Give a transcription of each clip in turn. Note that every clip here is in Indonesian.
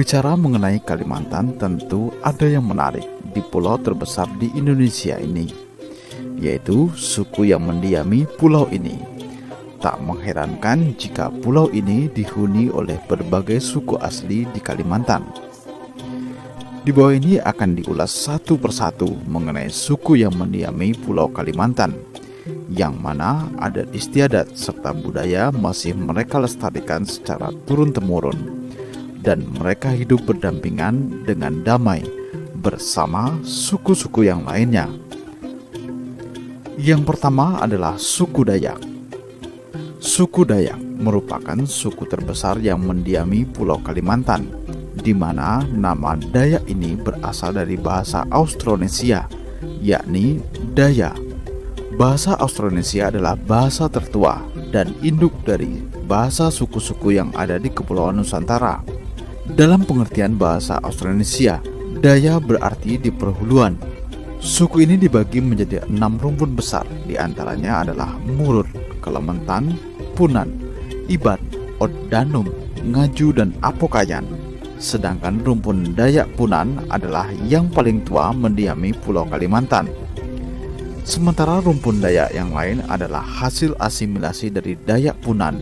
Berbicara mengenai Kalimantan, tentu ada yang menarik di pulau terbesar di Indonesia ini, yaitu suku yang mendiami pulau ini. Tak mengherankan jika pulau ini dihuni oleh berbagai suku asli di Kalimantan. Di bawah ini akan diulas satu persatu mengenai suku yang mendiami pulau Kalimantan, yang mana adat istiadat serta budaya masih mereka lestarikan secara turun-temurun, dan mereka hidup berdampingan dengan damai bersama suku-suku yang lainnya. Yang pertama adalah suku Dayak. Suku Dayak merupakan suku terbesar yang mendiami pulau Kalimantan, di mana nama Dayak ini berasal dari bahasa Austronesia, yakni Daya. Bahasa Austronesia adalah bahasa tertua dan induk dari bahasa suku-suku yang ada di Kepulauan Nusantara. Dalam pengertian bahasa Austronesia, Daya berarti di perhuluan. Suku ini dibagi menjadi 6 rumpun besar, diantaranya adalah Murut, Kelementan, Punan, Iban, Oddanum, Ngaju, dan Apokayan. Sedangkan rumpun Dayak Punan adalah yang paling tua mendiami Pulau Kalimantan. Sementara rumpun Dayak yang lain adalah hasil asimilasi dari Dayak Punan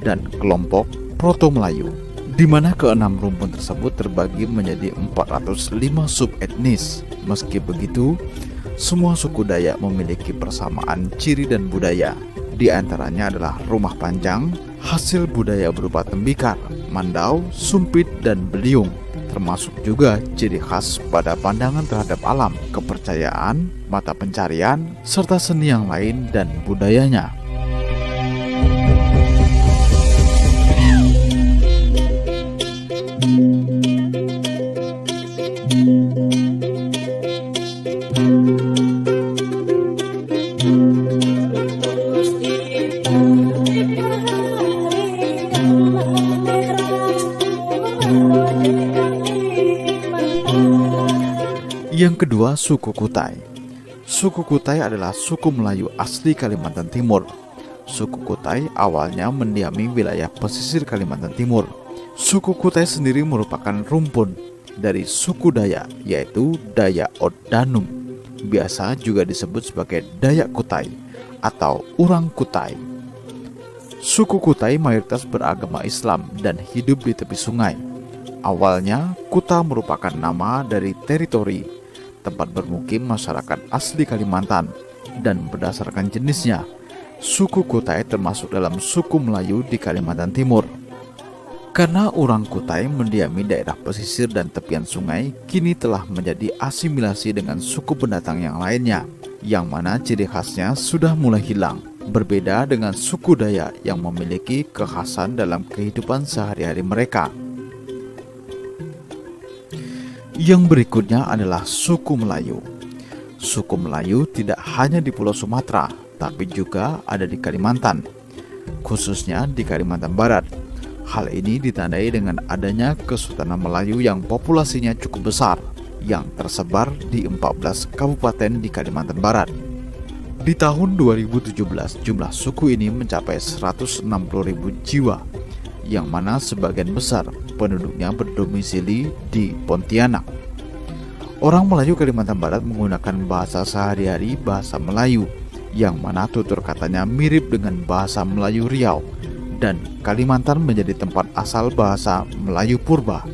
dan kelompok Proto-Melayu, di mana keenam rumpun tersebut terbagi menjadi 405 subetnis. Meski begitu, semua suku Dayak memiliki persamaan ciri dan budaya. Di antaranya adalah rumah panjang, hasil budaya berupa tembikar, mandau, sumpit, dan beliung, termasuk juga ciri khas pada pandangan terhadap alam, kepercayaan, mata pencarian, serta seni yang lain dan budayanya. Yang kedua, suku Kutai. Suku Kutai adalah suku Melayu asli Kalimantan Timur. Suku Kutai awalnya mendiami wilayah pesisir Kalimantan Timur. Suku Kutai sendiri merupakan rumpun dari suku Dayak, yaitu Dayak Oddanum. Biasa juga disebut sebagai Dayak Kutai atau Urang Kutai. Suku Kutai mayoritas beragama Islam dan hidup di tepi sungai. Awalnya, Kuta merupakan nama dari teritori tempat bermukim masyarakat asli Kalimantan, dan berdasarkan jenisnya, suku Kutai termasuk dalam suku Melayu di Kalimantan Timur. Karena Urang Kutai mendiami daerah pesisir dan tepian sungai, kini telah menjadi asimilasi dengan suku pendatang yang lainnya, yang mana ciri khasnya sudah mulai hilang, berbeda dengan suku Dayak yang memiliki kekhasan dalam kehidupan sehari-hari mereka. Yang berikutnya adalah suku Melayu. Suku Melayu tidak hanya di Pulau Sumatera, tapi juga ada di Kalimantan, khususnya di Kalimantan Barat. Hal ini ditandai dengan adanya Kesultanan Melayu yang populasinya cukup besar, yang tersebar di 14 kabupaten di Kalimantan Barat. Di tahun 2017, jumlah suku ini mencapai 160.000 jiwa, yang mana sebagian besar penduduknya berdomisili di Pontianak. Orang Melayu Kalimantan Barat menggunakan bahasa sehari-hari bahasa Melayu, yang mana tutur katanya mirip dengan bahasa Melayu Riau, dan Kalimantan menjadi tempat asal bahasa Melayu Purba.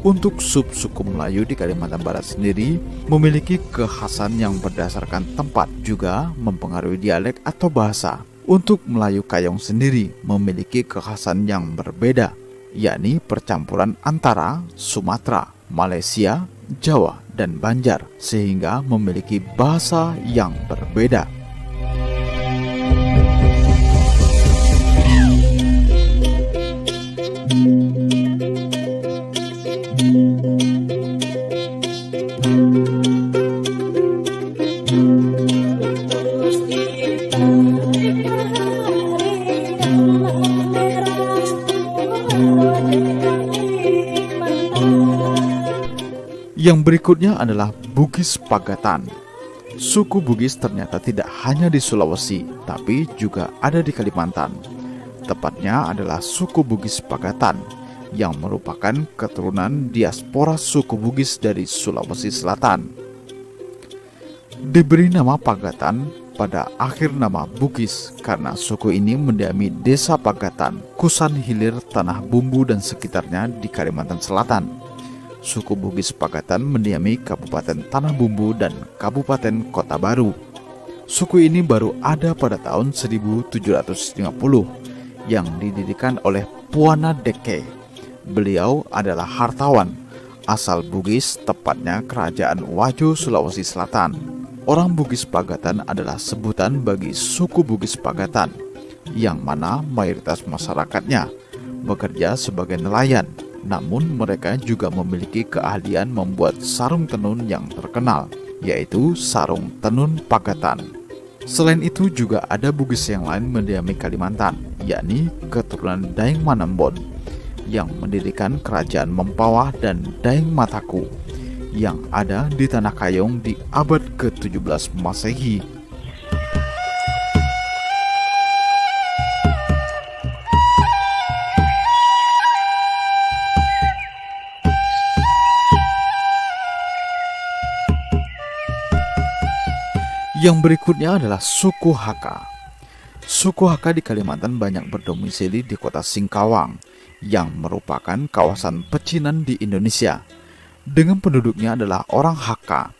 Untuk subsuku Melayu di Kalimantan Barat sendiri memiliki kekhasan yang berdasarkan tempat, juga mempengaruhi dialek atau bahasa. Untuk Melayu Kayong sendiri memiliki kekhasan yang berbeda, yakni percampuran antara Sumatera, Malaysia, Jawa, dan Banjar, sehingga memiliki bahasa yang berbeda. Yang berikutnya adalah Bugis Pagatan. Suku Bugis ternyata tidak hanya di Sulawesi, tapi juga ada di Kalimantan. Tepatnya adalah suku Bugis Pagatan, yang merupakan keturunan diaspora suku Bugis dari Sulawesi Selatan. Diberi nama Pagatan pada akhir nama Bugis karena suku ini mendiami desa Pagatan, Kusan Hilir, Tanah Bumbu dan sekitarnya di Kalimantan Selatan. Suku Bugis Pagatan mendiami Kabupaten Tanah Bumbu dan Kabupaten Kota Baru. Suku ini baru ada pada tahun 1750 yang didirikan oleh Puana Deke. Beliau adalah hartawan asal Bugis, tepatnya Kerajaan Wajo, Sulawesi Selatan. Orang Bugis Pagatan adalah sebutan bagi suku Bugis Pagatan, yang mana mayoritas masyarakatnya bekerja sebagai nelayan. Namun mereka juga memiliki keahlian membuat sarung tenun yang terkenal, yaitu sarung tenun Pagatan. Selain itu juga ada Bugis yang lain mendiami Kalimantan, yakni keturunan Daeng Manembon yang mendirikan kerajaan Mempawah dan Daeng Mataku yang ada di Tanah Kayong di abad ke-17 Masehi. Yang berikutnya adalah suku Hakka. Suku Hakka di Kalimantan banyak berdomisili di kota Singkawang, yang merupakan kawasan pecinan di Indonesia. Dengan penduduknya adalah orang Hakka.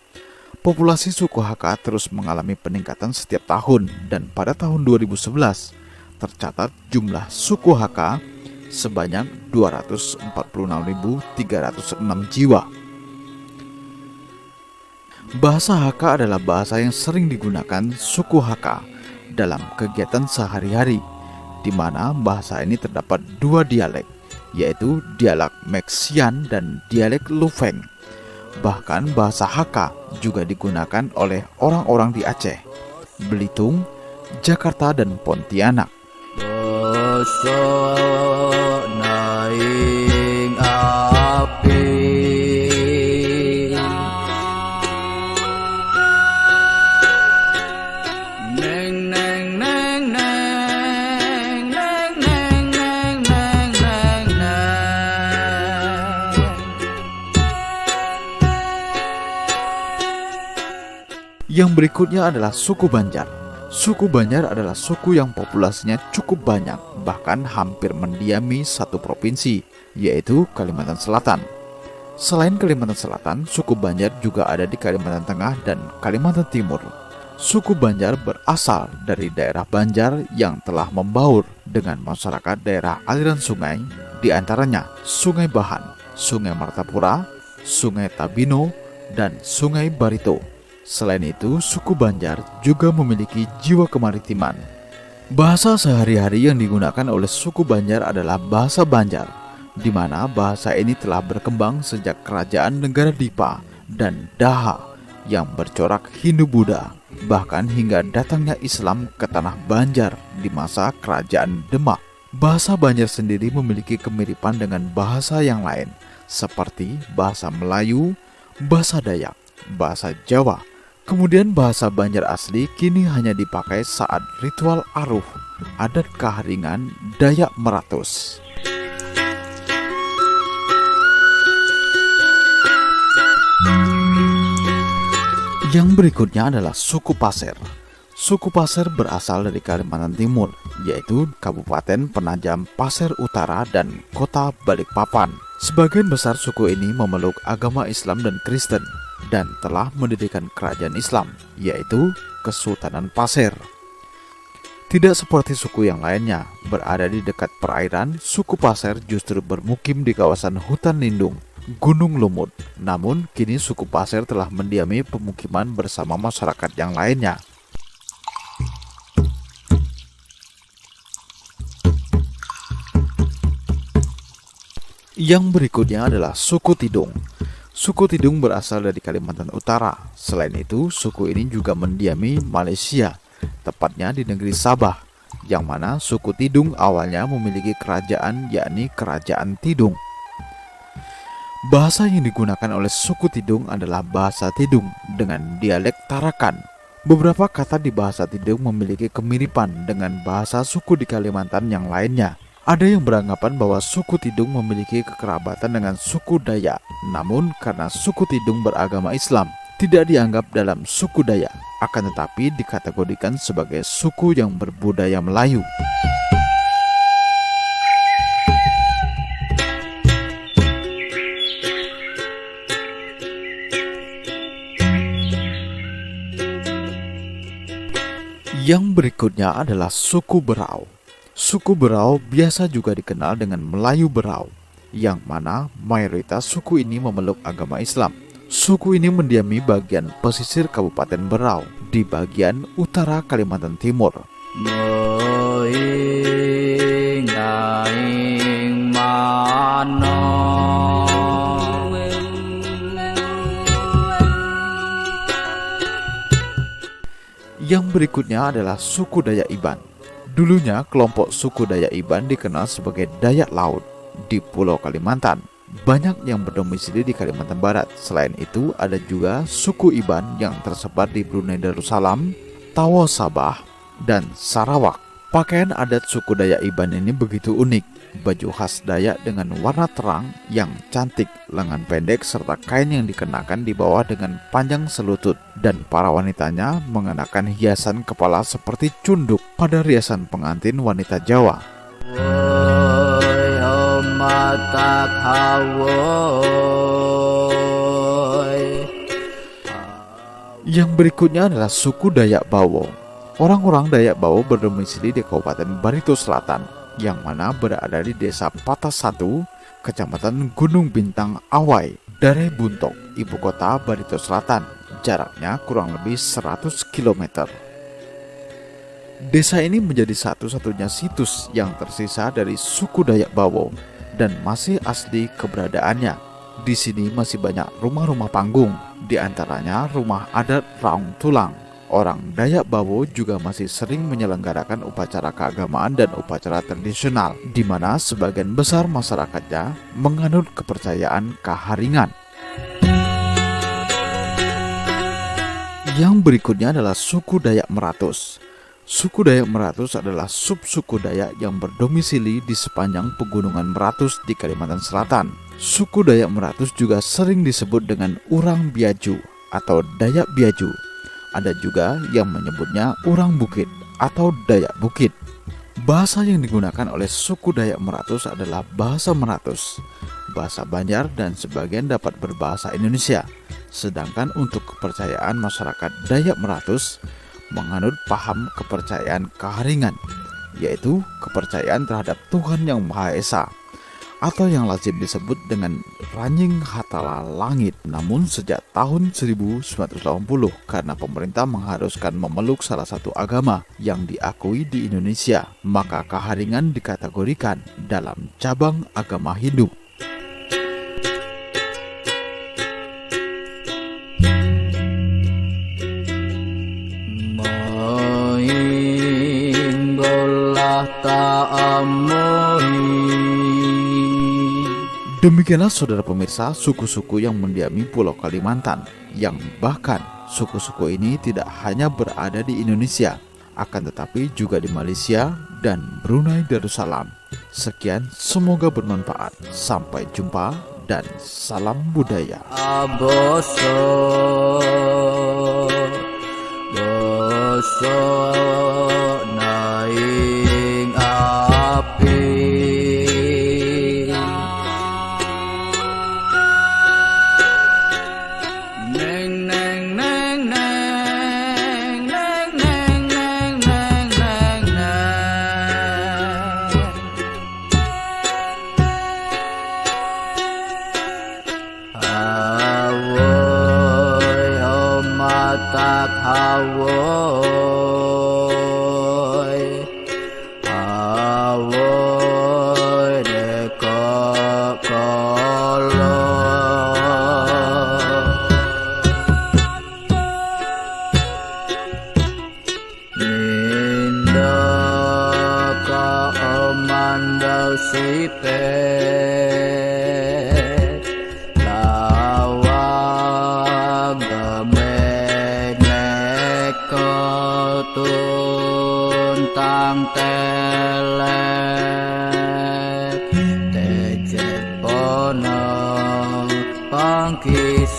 Populasi suku Hakka terus mengalami peningkatan setiap tahun, dan pada tahun 2011 tercatat jumlah suku Hakka sebanyak 246.306 jiwa. Bahasa Hakka adalah bahasa yang sering digunakan suku Hakka dalam kegiatan sehari-hari, di mana bahasa ini terdapat dua dialek, yaitu dialek Meksian dan dialek Lufeng. Bahkan bahasa Hakka juga digunakan oleh orang-orang di Aceh, Belitung, Jakarta, dan Pontianak. Yang berikutnya adalah suku Banjar. Suku Banjar adalah suku yang populasinya cukup banyak, bahkan hampir mendiami satu provinsi, yaitu Kalimantan Selatan. Selain Kalimantan Selatan, suku Banjar juga ada di Kalimantan Tengah dan Kalimantan Timur. Suku Banjar berasal dari daerah Banjar yang telah membaur dengan masyarakat daerah aliran sungai, di antaranya Sungai Bahan, Sungai Martapura, Sungai Tabino, dan Sungai Barito. Selain itu, suku Banjar juga memiliki jiwa kemaritiman. Bahasa sehari-hari yang digunakan oleh suku Banjar adalah bahasa Banjar, di mana bahasa ini telah berkembang sejak kerajaan negara Dipa dan Daha yang bercorak Hindu-Buddha, bahkan hingga datangnya Islam ke tanah Banjar di masa kerajaan Demak. Bahasa Banjar sendiri memiliki kemiripan dengan bahasa yang lain, seperti bahasa Melayu, bahasa Dayak, bahasa Jawa. Kemudian bahasa Banjar asli kini hanya dipakai saat ritual aruh, adat Kaharingan Dayak Meratus. Yang berikutnya adalah suku Pasir. Suku Pasir berasal dari Kalimantan Timur, yaitu Kabupaten Penajam Pasir Utara dan Kota Balikpapan. Sebagian besar suku ini memeluk agama Islam dan Kristen, dan telah mendirikan kerajaan Islam, yaitu Kesultanan Pasir. Tidak seperti suku yang lainnya, berada di dekat perairan, suku Pasir justru bermukim di kawasan hutan lindung Gunung Lumut. Namun, kini suku Pasir telah mendiami pemukiman bersama masyarakat yang lainnya. Yang berikutnya adalah suku Tidung. Suku Tidung berasal dari Kalimantan Utara. Selain itu, suku ini juga mendiami Malaysia, tepatnya di negeri Sabah, yang mana suku Tidung awalnya memiliki kerajaan, yakni Kerajaan Tidung. Bahasa yang digunakan oleh suku Tidung adalah bahasa Tidung dengan dialek Tarakan. Beberapa kata di bahasa Tidung memiliki kemiripan dengan bahasa suku di Kalimantan yang lainnya. Ada yang beranggapan bahwa suku Tidung memiliki kekerabatan dengan suku Dayak. Namun karena suku Tidung beragama Islam, tidak dianggap dalam suku Dayak, akan tetapi dikategorikan sebagai suku yang berbudaya Melayu. Yang berikutnya adalah suku Berau. Suku Berau biasa juga dikenal dengan Melayu Berau, yang mana mayoritas suku ini memeluk agama Islam. Suku ini mendiami bagian pesisir Kabupaten Berau di bagian utara Kalimantan Timur. Yang berikutnya adalah suku Dayak Iban. Dulunya kelompok suku Dayak Iban dikenal sebagai Dayak Laut di Pulau Kalimantan. Banyak yang berdomisili di Kalimantan Barat. Selain itu ada juga suku Iban yang tersebar di Brunei Darussalam, Tawau Sabah, dan Sarawak. Pakaian adat suku Dayak Iban ini begitu unik. Baju khas Dayak dengan warna terang yang cantik, lengan pendek, serta kain yang dikenakan di bawah dengan panjang selutut. Dan para wanitanya mengenakan hiasan kepala seperti cunduk pada riasan pengantin wanita Jawa. Yang berikutnya adalah suku Dayak Bawo. Orang-orang Dayak Bawo berdomisili di Kabupaten Barito Selatan, yang mana berada di Desa Patah 1, Kecamatan Gunung Bintang Awai, Daerah Buntok, ibu kota Barito Selatan. Jaraknya kurang lebih 100 km. Desa ini menjadi satu-satunya situs yang tersisa dari suku Dayak Bawo dan masih asli keberadaannya. Di sini masih banyak rumah-rumah panggung, di antaranya rumah adat Raung Tulang. Orang Dayak Bawo juga masih sering menyelenggarakan upacara keagamaan dan upacara tradisional, di mana sebagian besar masyarakatnya menganut kepercayaan Kaharingan. Yang berikutnya adalah suku Dayak Meratus. Suku Dayak Meratus adalah subsuku Dayak yang berdomisili di sepanjang pegunungan Meratus di Kalimantan Selatan. Suku Dayak Meratus juga sering disebut dengan Urang Biaju atau Dayak Biaju. Ada juga yang menyebutnya Urang Bukit atau Dayak Bukit. Bahasa yang digunakan oleh suku Dayak Meratus adalah bahasa Meratus, bahasa Banjar, dan sebagian dapat berbahasa Indonesia. Sedangkan untuk kepercayaan masyarakat Dayak Meratus menganut paham kepercayaan Kaharingan, yaitu kepercayaan terhadap Tuhan Yang Maha Esa, atau yang lazim disebut dengan Ranying Hatala Langit. Namun sejak tahun 1980, karena pemerintah mengharuskan memeluk salah satu agama yang diakui di Indonesia, maka Kaharingan dikategorikan dalam cabang agama Hindu. Demikianlah saudara pemirsa suku-suku yang mendiami Pulau Kalimantan, yang bahkan suku-suku ini tidak hanya berada di Indonesia, akan tetapi juga di Malaysia dan Brunei Darussalam. Sekian, semoga bermanfaat. Sampai jumpa dan salam budaya. Tuntang teleng ana pangkis